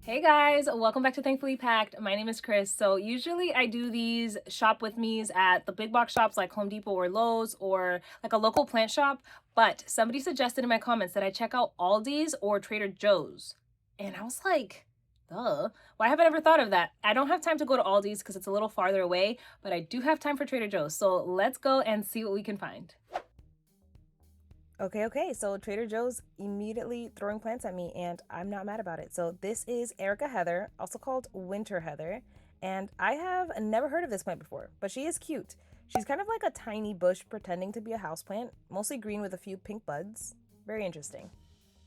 Hey guys, welcome back to Thankfully Packed. My name is Chris. So usually I do these shop with me's at the big box shops like Home Depot or Lowe's or like a local plant shop, but somebody suggested in my comments that I check out Aldi's or Trader Joe's. And I was like, duh, why haven't I ever thought of that? I don't have time to go to Aldi's because it's a little farther away, but I do have time for Trader Joe's. So let's go and see what we can find. Okay, so Trader Joe's immediately throwing plants at me, and I'm not mad about it. So this is Erica Heather, also called Winter Heather, and I have never heard of this plant before, but she is cute. She's kind of like a tiny bush pretending to be a houseplant, mostly green with a few pink buds. Very interesting.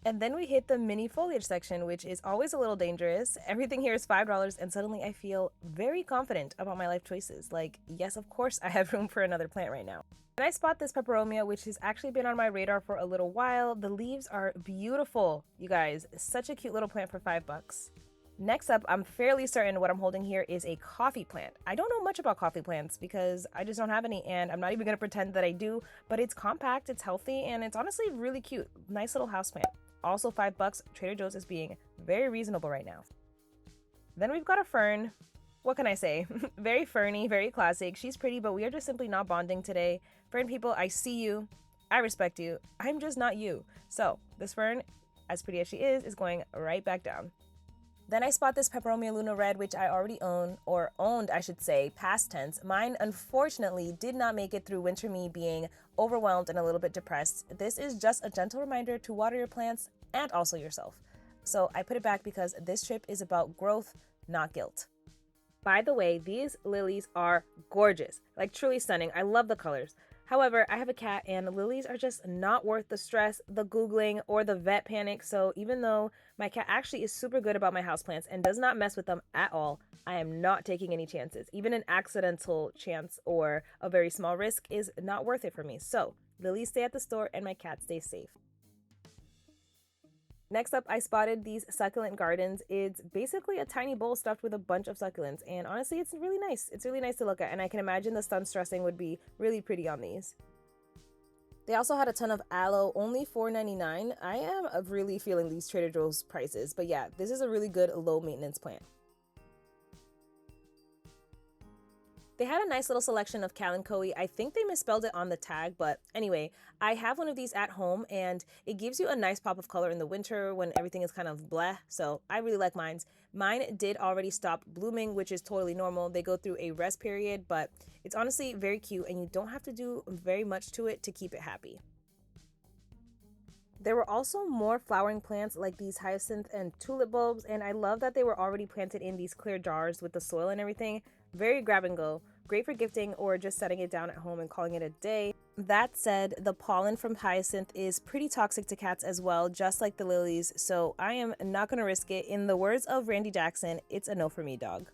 And then we hit the mini foliage section, which is always a little dangerous. Everything here is $5, and suddenly I feel very confident about my life choices. Like, yes, of course I have room for another plant right now. And I spot this peperomia, which has actually been on my radar for a little while. The leaves are beautiful, you guys. Such a cute little plant for $5. Next up, I'm fairly certain what I'm holding here is a coffee plant. I don't know much about coffee plants because I just don't have any, and I'm not even gonna pretend that I do, but it's compact, it's healthy, and it's honestly really cute. Nice little house plant. Also $5. Trader Joe's is being very reasonable right now. Then we've got a fern. What can I say? Very ferny, very classic. She's pretty, but we are just simply not bonding today. Fern people, I see you. I respect you. I'm just not you. So this fern, as pretty as she is going right back down. Then I spot this Peperomia Luna Red, which I already own, or owned, I should say, past tense. Mine, unfortunately, did not make it through winter me being overwhelmed and a little bit depressed. This is just a gentle reminder to water your plants and also yourself. So I put it back because this trip is about growth, not guilt. By the way, these lilies are gorgeous, like truly stunning. I love the colors. However, I have a cat and lilies are just not worth the stress, the Googling, or the vet panic. So even though my cat actually is super good about my houseplants and does not mess with them at all, I am not taking any chances. Even an accidental chance or a very small risk is not worth it for me. So lilies stay at the store and my cat stays safe. Next up, I spotted these succulent gardens. It's basically a tiny bowl stuffed with a bunch of succulents, and honestly, it's really nice. It's really nice to look at, and I can imagine the sun stressing would be really pretty on these. They also had a ton of aloe, only $4.99. I am really feeling these Trader Joe's prices, but yeah, this is a really good low maintenance plant. They had a nice little selection of kalanchoe. I think they misspelled it on the tag, but anyway, I have one of these at home and it gives you a nice pop of color in the winter when everything is kind of bleh, so I really like mine. Mine did already stop blooming, which is totally normal. They go through a rest period, but it's honestly very cute and you don't have to do very much to it to keep it happy. There were also more flowering plants like these hyacinth and tulip bulbs, and I love that they were already planted in these clear jars with the soil and everything. Very grab and go, great for gifting or just setting it down at home and calling it a day. That said, the pollen from hyacinth is pretty toxic to cats as well, just like the lilies, so I am not gonna risk it. In the words of Randy Jackson, it's a no for me, dog.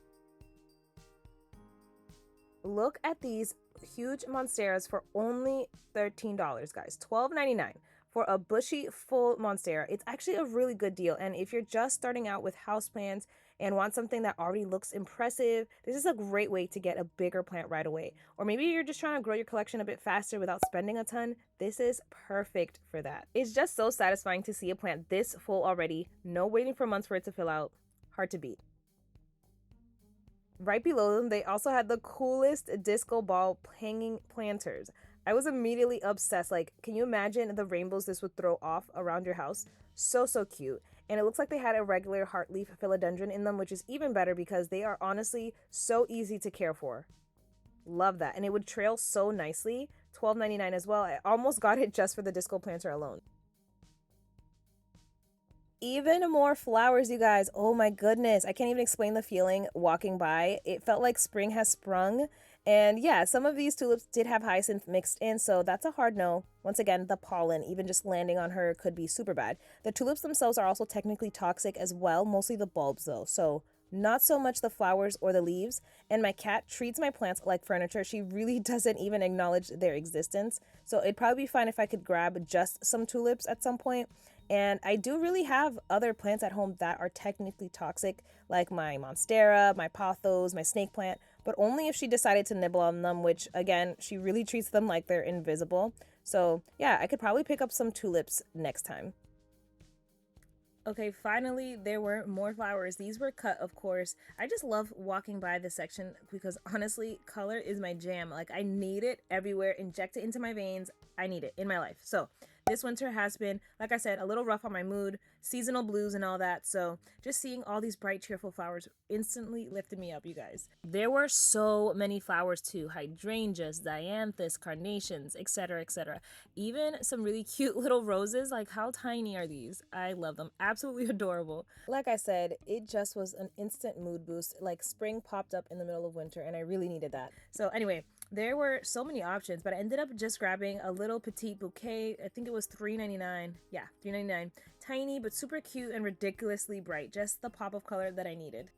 Look at these huge monsteras for only $13, guys. $12.99 for a bushy full monstera. It's actually a really good deal, and if you're just starting out with houseplants and want something that already looks impressive, this is a great way to get a bigger plant right away. Or maybe you're just trying to grow your collection a bit faster without spending a ton. This is perfect for that. It's just so satisfying to see a plant this full already, no waiting for months for it to fill out. Hard to beat. Right below them, they also had the coolest disco ball hanging planters. I was immediately obsessed. Like, can you imagine the rainbows this would throw off around your house? So, so cute. And it looks like they had a regular heartleaf philodendron in them, which is even better because they are honestly so easy to care for. Love that. And it would trail so nicely. $12.99 as well. I almost got it just for the disco planter alone. Even more flowers, you guys. Oh my goodness. I can't even explain the feeling walking by. It felt like spring has sprung. And yeah, some of these tulips did have hyacinth mixed in, so that's a hard no. Once again, the pollen, even just landing on her, could be super bad. The tulips themselves are also technically toxic as well, mostly the bulbs though. So not so much the flowers or the leaves. And my cat treats my plants like furniture. She really doesn't even acknowledge their existence. So it'd probably be fine if I could grab just some tulips at some point. And I do really have other plants at home that are technically toxic, like my monstera, my pothos, my snake plant, but only if she decided to nibble on them, which again, she really treats them like they're invisible. So yeah, I could probably pick up some tulips next time. Okay, finally, there were more flowers. These were cut, of course. I just love walking by this section because honestly, color is my jam. Like, I need it everywhere, inject it into my veins. I need it in my life. So, this winter has been, like I said, a little rough on my mood, seasonal blues and all that. So, just seeing all these bright, cheerful flowers instantly lifted me up, you guys. There were so many flowers too: hydrangeas, dianthus, carnations, etc., etc. Even some really cute little roses. Like, how tiny are these? I love them. Absolutely adorable. Like I said, it just was an instant mood boost. Like, spring popped up in the middle of winter, and I really needed that. So, anyway, there were so many options, but I ended up just grabbing a little petite bouquet. I think it was $3.99. Yeah, $3.99. Tiny, but super cute and ridiculously bright. Just the pop of color that I needed.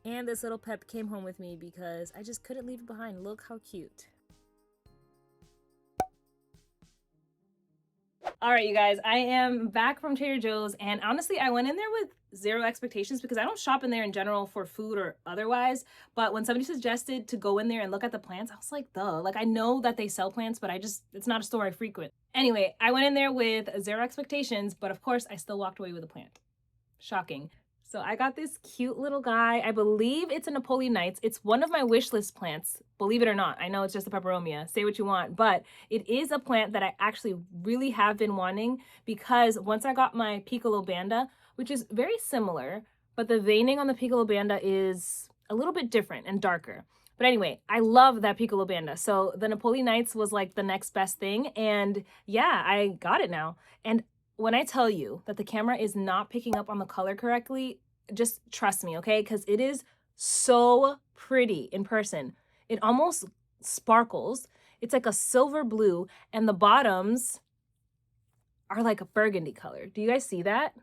And this little pep came home with me because I just couldn't leave it behind. Look how cute. All right, you guys, I am back from Trader Joe's, and honestly, I went in there with zero expectations because I don't shop in there in general for food or otherwise. But when somebody suggested to go in there and look at the plants, I was like, duh. Like, I know that they sell plants, but it's not a store I frequent. Anyway, I went in there with zero expectations, but of course, I still walked away with a plant. Shocking. So I got this cute little guy. I believe it's a Napoleonites. It's one of my wish list plants, believe it or not. I know it's just a peperomia, say what you want, but it is a plant that I actually really have been wanting because once I got my Piccolo Banda, which is very similar, but the veining on the Piccolo Banda is a little bit different and darker. But anyway, I love that Piccolo Banda. So the Napoleonites was like the next best thing. And yeah, I got it now. And when I tell you that the camera is not picking up on the color correctly, just trust me, okay? Because it is so pretty in person. It almost sparkles. It's like a silver blue, and the bottoms are like a burgundy color. Do you guys see that?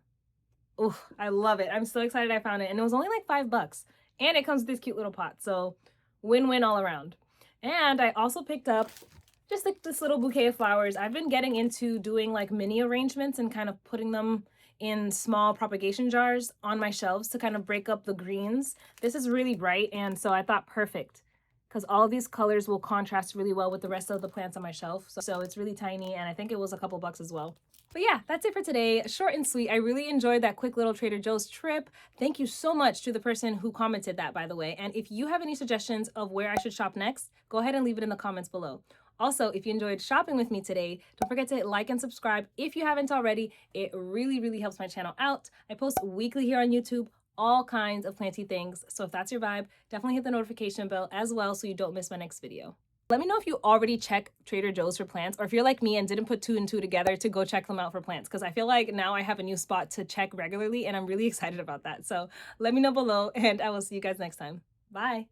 Oh, I love it. I'm so excited I found it. And it was only like $5. And it comes with this cute little pot. So win-win all around. And I also picked up just like this little bouquet of flowers. I've been getting into doing like mini arrangements and kind of putting them in small propagation jars on my shelves to kind of break up the greens. This is really bright, and so I thought perfect because all of these colors will contrast really well with the rest of the plants on my shelf. So it's really tiny, and I think it was a couple bucks as well. But yeah, that's it for today. Short and sweet. I really enjoyed that quick little Trader Joe's trip. Thank you so much to the person who commented that, by the way. And if you have any suggestions of where I should shop next, go ahead and leave it in the comments below. Also, if you enjoyed shopping with me today, don't forget to hit like and subscribe if you haven't already. It really, really helps my channel out. I post weekly here on YouTube, all kinds of planty things. So if that's your vibe, definitely hit the notification bell as well so you don't miss my next video. Let me know if you already check Trader Joe's for plants, or if you're like me and didn't put 2 and 2 together to go check them out for plants, because I feel like now I have a new spot to check regularly and I'm really excited about that. So let me know below, and I will see you guys next time. Bye.